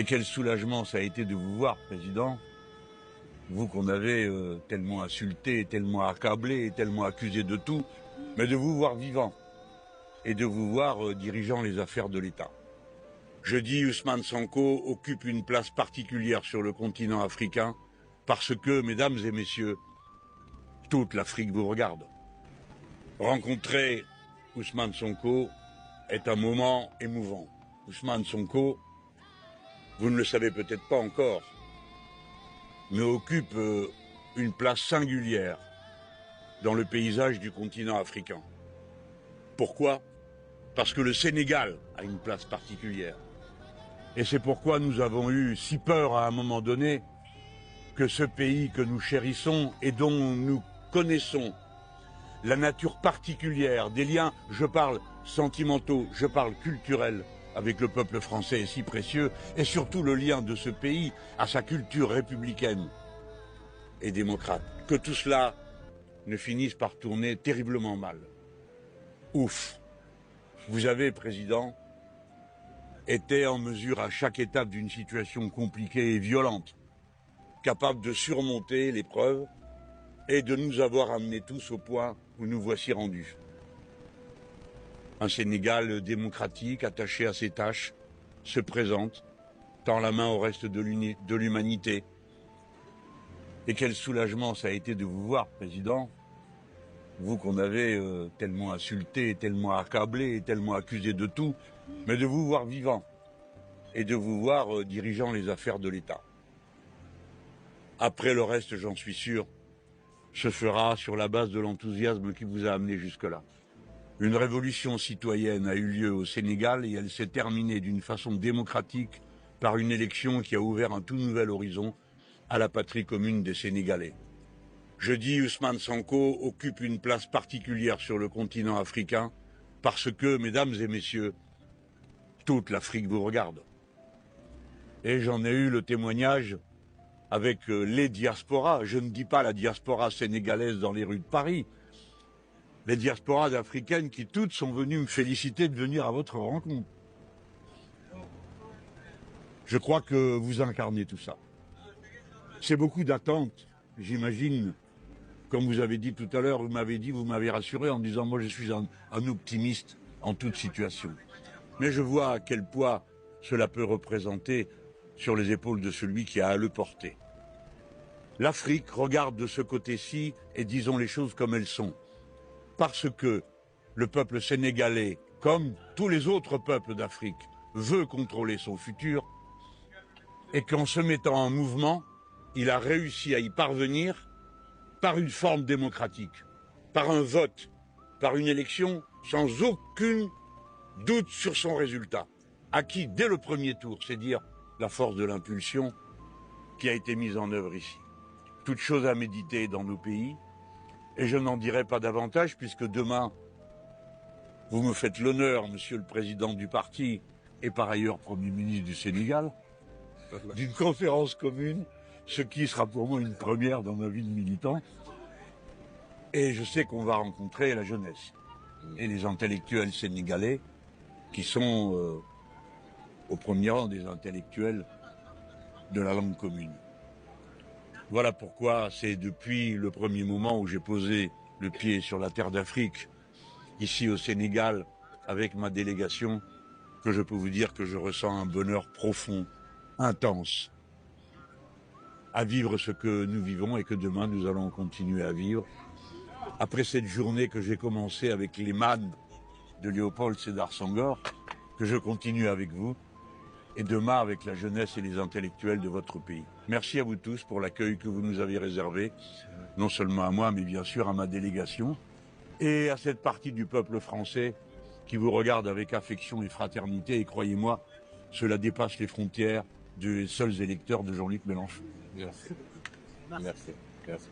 Et quel soulagement ça a été de vous voir, Président, vous qu'on avait tellement insulté, tellement accablé, tellement accusé de tout, mais de vous voir vivant et de vous voir dirigeant les affaires de l'État. Jeudi, Ousmane Sonko occupe une place particulière sur le continent africain parce que, mesdames et messieurs, toute l'Afrique vous regarde. Rencontrer Ousmane Sonko est un moment émouvant. Ousmane Sonko, vous ne le savez peut-être pas encore, mais occupe une place singulière dans le paysage du continent africain. Pourquoi? Parce que le Sénégal a une place particulière. Et c'est pourquoi nous avons eu si peur à un moment donné que ce pays que nous chérissons et dont nous connaissons la nature particulière des liens, je parle sentimentaux, je parle culturels, avec le peuple français est si précieux, et surtout le lien de ce pays à sa culture républicaine et démocrate. Que tout cela ne finisse par tourner terriblement mal. Ouf! Vous avez, Président, été en mesure à chaque étape d'une situation compliquée et violente, capable de surmonter l'épreuve et de nous avoir amenés tous au point où nous voici rendus. Un Sénégal démocratique, attaché à ses tâches, se présente, tend la main au reste de l'humanité. Et quel soulagement ça a été de vous voir, Président, vous qu'on avait tellement insulté, tellement accablé, tellement accusé de tout, mais de vous voir vivant et de vous voir dirigeant les affaires de l'État. Après le reste, j'en suis sûr, se fera sur la base de l'enthousiasme qui vous a amené jusque-là. Une révolution citoyenne a eu lieu au Sénégal et elle s'est terminée d'une façon démocratique par une élection qui a ouvert un tout nouvel horizon à la patrie commune des Sénégalais. Jeudi, Ousmane Sonko occupe une place particulière sur le continent africain parce que, mesdames et messieurs, toute l'Afrique vous regarde. Et j'en ai eu le témoignage avec les diasporas. Je ne dis pas la diaspora sénégalaise dans les rues de Paris. Les diasporas africaines qui toutes sont venues me féliciter de venir à votre rencontre. Je crois que vous incarnez tout ça. C'est beaucoup d'attentes, j'imagine. Comme vous avez dit tout à l'heure, vous m'avez rassuré en disant moi je suis un optimiste en toute situation. Mais je vois à quel poids cela peut représenter sur les épaules de celui qui a à le porter. L'Afrique regarde de ce côté-ci et disons les choses comme elles sont. Parce que le peuple sénégalais, comme tous les autres peuples d'Afrique, veut contrôler son futur et qu'en se mettant en mouvement, il a réussi à y parvenir par une forme démocratique, par un vote, par une élection sans aucun doute sur son résultat, acquis dès le premier tour, c'est dire la force de l'impulsion qui a été mise en œuvre ici. Toute chose à méditer dans nos pays, et je n'en dirai pas davantage puisque demain, vous me faites l'honneur, Monsieur le Président du parti et par ailleurs Premier ministre du Sénégal, d'une conférence commune, ce qui sera pour moi une première dans ma vie de militant. Et je sais qu'on va rencontrer la jeunesse et les intellectuels sénégalais qui sont au premier rang des intellectuels de la langue commune. Voilà pourquoi c'est depuis le premier moment où j'ai posé le pied sur la terre d'Afrique, ici au Sénégal, avec ma délégation, que je peux vous dire que je ressens un bonheur profond, intense, à vivre ce que nous vivons et que demain nous allons continuer à vivre. Après cette journée que j'ai commencée avec les mannes de Léopold Sédar Senghor, que je continue avec vous, et demain avec la jeunesse et les intellectuels de votre pays. Merci à vous tous pour l'accueil que vous nous avez réservé, non seulement à moi, mais bien sûr à ma délégation, et à cette partie du peuple français qui vous regarde avec affection et fraternité, et croyez-moi, cela dépasse les frontières des seuls électeurs de Jean-Luc Mélenchon. Merci. Merci. Merci.